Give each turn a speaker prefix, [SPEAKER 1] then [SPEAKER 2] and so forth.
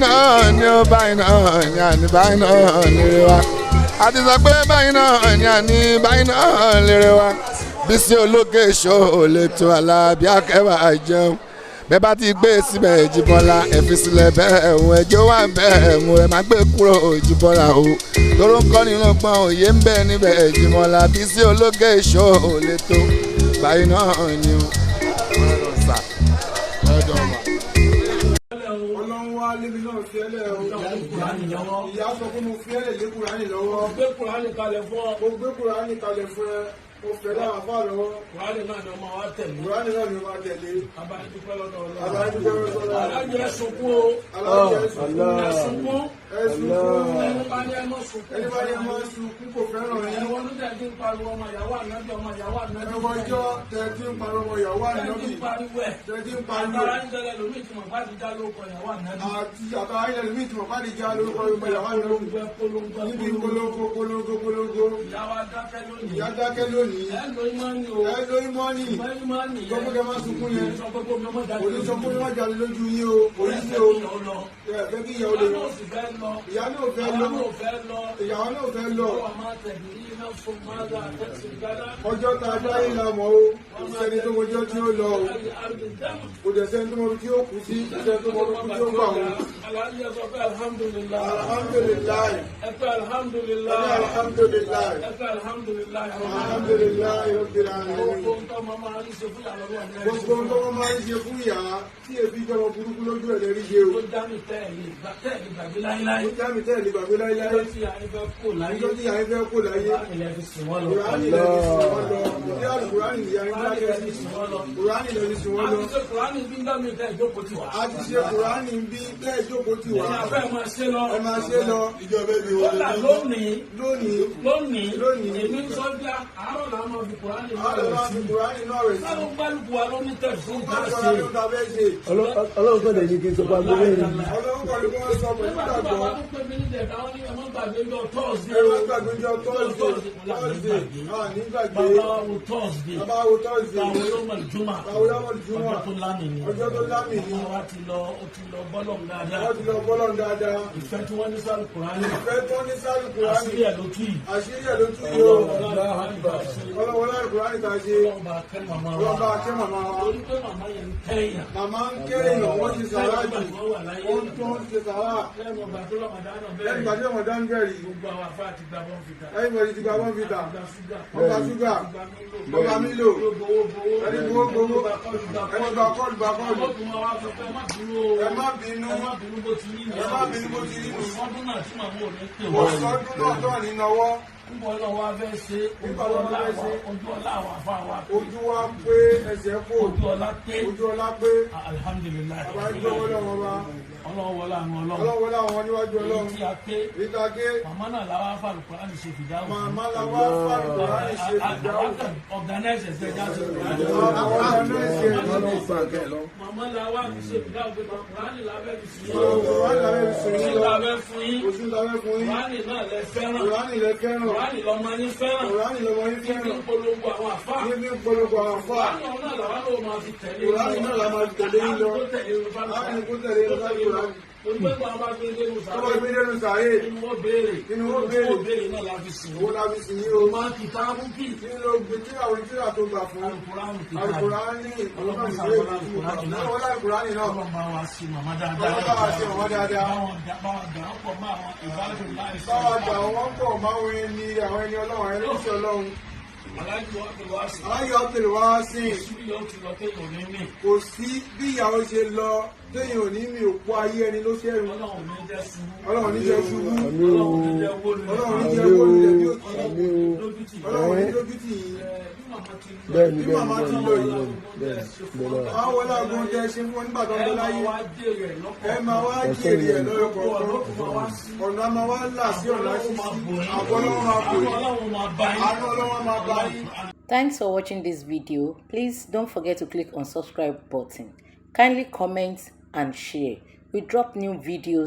[SPEAKER 1] náà ni ó báyìí náà ni àní báyìí náà lérè wa àti sọ pé báyìí náà ni àní báyìí náà lérè wa Bísí Olókè Show lè tó Alábí Akẹ́wà jẹun bẹ́ẹ̀ bá ti gbé síbẹ̀ Jíbọ́lá ẹ fi sílẹ̀ bẹ́ẹ̀ ẹ̀hún ẹjọ́ wà bẹ́ẹ̀ ẹ̀hún ẹ má gbé kúrò Jíbọ́lá o lóró ń kọ́ nínú gbọ́n òye ń bẹ níbẹ̀ Jíbọ́lá Bísí Olókè Show lè tó báyìí náà ni o.
[SPEAKER 2] Ọlọ́run wá lébi náà fi ẹlẹ́ o. Ìyá sọ pé mo fi ẹlẹ́ lé Kùránì lọ́wọ́. Mo gbé Kùránì kalẹ̀ fún ẹ. Mo fẹ́ dáhà fà lọ́wọ́. Kùránì náà ni ọmọ wa tẹ̀lé. Abáyédúpẹ́ lọ́dọ̀ Ọlọ́run. Alájọ ẹ sunkún o. Ẹ sunkún. Ẹni bá ní ẹ má sunkún kò fẹ́ràn yín. Ẹ̀wọ̀n ló tẹ̀ tí ń pariwo ọmọ ìyàwó ànábì. Ẹ̀wọ̀n ọjọ́ tẹ̀ tí ń pariwo ọmọ ìyàwó ànábì. Tẹ̀ tí ń pariwo. Àtàrà ń tẹ̀lé lómi tí mo bá ti já lórúkọ ìyàwó ànábì. Àti àtàrà ń tẹ̀lé lómi tí mo bá ti já lórúkọ ìyàwó ànábì. Níbi polongo. Ìyá dákẹ́ lónìí. Ẹ lo ìmọ̀ọ́nì. Gbọ́gbọ́dọ̀ máa sunkún yẹn. Oníṣọ́kún máa jáde lójú yín o. Oníṣẹ́ o. Fẹ́ kí ìyàwó lè lọ. Ìyá náà fẹ́ lọ. Ìyàwó náà fẹ́ lọ. Ọjọ́ tá a dá yín la mọ̀ o. Kò sẹ́ni tó mọjọ́ tí ó lọ o. Kò dẹ̀ sẹ́ni tó mọ tí ó kù sí. Kò sẹ́ni tó mọ tí ó gbà o.
[SPEAKER 3] Aláàjì sọ pé alhamdulilayi.
[SPEAKER 2] Alhamdulilayi.
[SPEAKER 3] Ẹ pé alhamdulilayi.
[SPEAKER 2] Alhamdulilayi.
[SPEAKER 3] Ẹ pé alhamdulilayi.
[SPEAKER 2] Alhamdulilayi rabbil alamin.
[SPEAKER 3] Gbogbo nǹkan máa máa ń ṣe fún ìyàwó rẹ̀.
[SPEAKER 2] Gbogbo nǹkan wọn máa ń ṣe fún ìyá tí èbí jọmọ burúkú lójú ẹ̀ lérí ṣe o.
[SPEAKER 3] Ó dá mi tẹ́ẹ̀lì gbàgbé láíláí.
[SPEAKER 2] Ó já mi tẹ́ẹ̀lì gbàgbé láíláí.
[SPEAKER 3] Ìjọ́ tí àyè fẹ́ kó láyé.
[SPEAKER 2] Ìjọ́ tí àyè fẹ́ kó láyé.
[SPEAKER 3] Ilẹ̀ fi sìn wọ́n lọ.
[SPEAKER 2] Kùránì lè fi sìn wọ́n lọ. Ìdí àlùkùránì ìyá ń dákẹ́ sí. Kùránì lè fi sìn wọ́n lọ.
[SPEAKER 3] Àti ṣe Kùránì bí ń dá mi tẹ́ ìjókòó ti wà.
[SPEAKER 2] A ti ṣe Kùránì bí tẹ́ ìjókòó ti wà.
[SPEAKER 3] Ìyá fẹ́ máa ṣe lọ.
[SPEAKER 2] Ẹ máa ṣe lọ. Ìjọba ẹbí
[SPEAKER 3] Ó là lónìí.
[SPEAKER 2] Lónìí.
[SPEAKER 3] Èmi ń sọ bí àárọ̀ làá máa fi Kùránì náà
[SPEAKER 2] Àwọn
[SPEAKER 3] rẹ̀
[SPEAKER 2] ọmọ
[SPEAKER 3] sí.
[SPEAKER 2] fi Kùránì náà rẹ̀ sí.
[SPEAKER 3] Sáwọn gbálùkù wa ló ní tẹ̀sí ìgbà
[SPEAKER 2] Ọlọ́run
[SPEAKER 3] ṣe.
[SPEAKER 2] ló ta fẹ́ ṣe.
[SPEAKER 4] Ọlọ́run kọ́ dẹ̀ ní kí n sọ pé agbóhùn ẹ̀rí.
[SPEAKER 2] Ọlọ́run kọ́ ló kọ́ sọ pẹ̀lú
[SPEAKER 3] Nígbà tí bàbá
[SPEAKER 2] ìgbàgbọ́.
[SPEAKER 3] tó pè mí ní ìjẹ̀dá wọn ní ẹ̀mọ́ gbàgbé lọ tọ́ọ̀sì.
[SPEAKER 2] Ẹ má gbàgbé jọ Thursday. Ní gbàgbé.
[SPEAKER 3] Bàbá wo tọ́ọ̀sì.
[SPEAKER 2] Bàbá wo Thursday.
[SPEAKER 3] Báwo ló mọ̀ ìjùmọ̀?
[SPEAKER 2] Báwo ló mọ̀ ìjùmọ̀?
[SPEAKER 3] Ọjọ́ tó lámì ni.
[SPEAKER 2] Ọjọ́ tó lámì ni.
[SPEAKER 3] Àwa ti lọ bọ́lọ̀ dáadáa.
[SPEAKER 2] Wọ́n ti lọ bọ́lọ̀ dáadáa.
[SPEAKER 3] Ìfẹ́ tí wọ́n ní sáré Kùránì.
[SPEAKER 2] Ìfẹ́ tó ní sáré Kùránì.
[SPEAKER 3] Àṣírí ẹ̀ ló tú yìí.
[SPEAKER 2] Àṣírí ẹ̀ ló tú yìí o. Ọlọ́wọ́ láì Kùránì ta ṣe.
[SPEAKER 3] Ọlọ́ba kẹ́ màmá wa.
[SPEAKER 2] Ọlọ́ba kẹ́ màmá wa.
[SPEAKER 3] Torí pé màmá yẹn ń kẹ́yìn.
[SPEAKER 2] Màmá ń ké èèyàn, wọ́n ti sàrà jù. Wọ́n tó ń ṣe sàrà.
[SPEAKER 3] Lẹ́nu ọgbà tó lọ́mọdá náà
[SPEAKER 2] Lẹ́yìn
[SPEAKER 3] bẹ̀rẹ̀.
[SPEAKER 2] ìgbà tí ọmọdé ń bẹ̀rẹ̀ yìí.
[SPEAKER 3] Gbogbo àwọn afá ti gba bọ́n fìtà.
[SPEAKER 2] Ẹ̀yìn ìgbà tí gba wọ́n fi tà.
[SPEAKER 3] Gba ṣúgà.
[SPEAKER 2] Wọ́n gba ṣúgà. Wọ́n gba mílò. Ẹni gbowó gbowó. Ẹni gba kọ́ọ̀lù gba kọ́ọ̀lù. Ẹ má bínú.
[SPEAKER 3] Ẹ má bínú bó ti rí nù.
[SPEAKER 2] Ẹ má bínú bó ti rí nù.
[SPEAKER 3] Ọdún náà tí màmú ò ní pè
[SPEAKER 2] Mo
[SPEAKER 3] wọ́n.
[SPEAKER 2] sọ ọdún náà tó ní nọwọ́.
[SPEAKER 3] Nígbà ọlọ́wọ́ abẹ́ ṣe
[SPEAKER 2] Nígbà ọlọ́wọ́ abẹ́ ṣe.
[SPEAKER 3] ojú ọlá àwọn afá wa.
[SPEAKER 2] Ojú wa pé ẹsẹ̀ kò.
[SPEAKER 3] Ojú ọlá pé.
[SPEAKER 2] Ojú ọlá pé.
[SPEAKER 3] Alhamdulilayi.
[SPEAKER 2] Bàbá ń gbọ́ lọ́wọ́ wa.
[SPEAKER 3] Ọlọ́wọ́ láàrin ọlọ́run.
[SPEAKER 2] Ọlọ́wọ́ láwọn níwájú Ọlọ́run.
[SPEAKER 3] Tí a ké.
[SPEAKER 2] Ìta ké.
[SPEAKER 3] Màmá náà làwọn afá Kùránì ṣe fìdáwò.
[SPEAKER 2] Màmá la wá fàlù Kùránì ṣe fìdáwò.
[SPEAKER 3] Ọ̀gánẹ́sì ẹ̀sẹ̀ já sí Kùránì.
[SPEAKER 2] Àwọn ọ̀nà ẹ̀sẹ̀
[SPEAKER 3] Màmá làwọn ṣe fìdáwò pé Kùránì lábẹ́ fi sí.
[SPEAKER 2] Kùránì lábẹ́ fi sùn yín lọ.
[SPEAKER 3] Lábẹ́ fún yín.
[SPEAKER 2] Oṣù lábẹ́ fún yín.
[SPEAKER 3] Kùránì náà lẹ fẹ́ràn.
[SPEAKER 2] Kùránì lẹ fẹ́ràn.
[SPEAKER 3] Kùránì lọmọ yín fẹ́ràn.
[SPEAKER 2] Kùránì lọmọ yín
[SPEAKER 3] Níbi
[SPEAKER 2] fẹ́ràn.
[SPEAKER 3] ìpolongo àwọn àfá.
[SPEAKER 2] Níbi ìpolongo àwọn àfà.
[SPEAKER 3] Kùránì náà làwọn ló máa fi tẹ̀lé.
[SPEAKER 2] Kùránì náà la máa tẹ̀lé yín lọ.
[SPEAKER 3] Kó tẹ̀lé Yorùbá lọ.
[SPEAKER 2] Láàrin kó tẹ̀lé lọ sáà Kùránì.
[SPEAKER 3] Onígbẹ́gbẹ́ àwọn bá gbé nínú
[SPEAKER 2] Tó bá
[SPEAKER 3] sáré.
[SPEAKER 2] gbé dénú sàárè.
[SPEAKER 3] Inú wọn béèrè.
[SPEAKER 2] Inú wọn béèrè.
[SPEAKER 3] Inú wọn béèrè náà la fi sìn.
[SPEAKER 2] Owó la fi sìn yín o.
[SPEAKER 3] Máa kì tá a mú kì.
[SPEAKER 2] Kí ló gbé tí àwọn ìtura tó gbà fún?
[SPEAKER 3] Alukùránì kì tá a.
[SPEAKER 2] Alukùránì.
[SPEAKER 3] Ọlọ́pàá
[SPEAKER 2] Ọlọ́pàá
[SPEAKER 3] sábà
[SPEAKER 2] ìwé
[SPEAKER 3] Alukùránì náà.
[SPEAKER 2] Ọlọ́pàá Alukùránì náà.
[SPEAKER 3] Ọlọ́pàá bá wa sí màmá dáadáa.
[SPEAKER 2] Ọlọ́pàá wa sí màmá dáadáa.
[SPEAKER 3] Báwọn dà ó pọ̀ mọ́ àwọn ìbáraẹni láì sọ.
[SPEAKER 2] Báwa gbà wọ́n pọ̀ máwọn ẹni àwọn ẹni Ọlọ́run ẹni tí Ọlọ́run.
[SPEAKER 3] Aláìsí wọn ti wá sí.
[SPEAKER 2] Aláyọ̀ ọ̀tẹ̀lẹ̀ wá sí.
[SPEAKER 3] Ìṣúbí yóò ti lọ kéèyàn ní mí.
[SPEAKER 2] Kò sí bí ìyàwó ṣe lọ téèyàn ò ní mi òpó ayé ẹni ló ṣẹ́rù.
[SPEAKER 3] Ọlọ́run ní jẹ́ ṣubú.
[SPEAKER 2] Ọlọ́run ní jẹ́ ṣubú.
[SPEAKER 3] Ọlọ́run ní jẹ́ wó lulẹ̀.
[SPEAKER 2] Ọlọ́run ní jẹ́ wó lulẹ̀ bí ó ti.
[SPEAKER 3] Lójútì.
[SPEAKER 2] Ọlọ́run ní lójútì yìí.
[SPEAKER 3] Bí màmá ti lọ.
[SPEAKER 4] Bẹ́ẹ̀ni
[SPEAKER 2] Bí màmá ti lọ yìí.
[SPEAKER 4] bẹ́ẹ̀ni.
[SPEAKER 2] Àwọn wọlé àgbọn jẹ ṣe fún wọn nígbà tó ń bẹ láyé.
[SPEAKER 3] wá jèrè ẹ̀ lọ́pọ̀.
[SPEAKER 2] Ẹ máa wá jèrè ẹ̀ lọ́yọ̀ kọ̀ọ̀kan. Ọ̀nà máa wá là sí ọ̀nà ṣíṣí. Àbọ̀ Ọlọ́run máa bò yín.
[SPEAKER 3] Ọlọ́run máa bá yín.
[SPEAKER 2] Àánú Ọlọ́run máa bá yín.
[SPEAKER 5] Thanks for watching this video. Please don't forget to click on subscribe button. Kindly comment and share. We drop new videos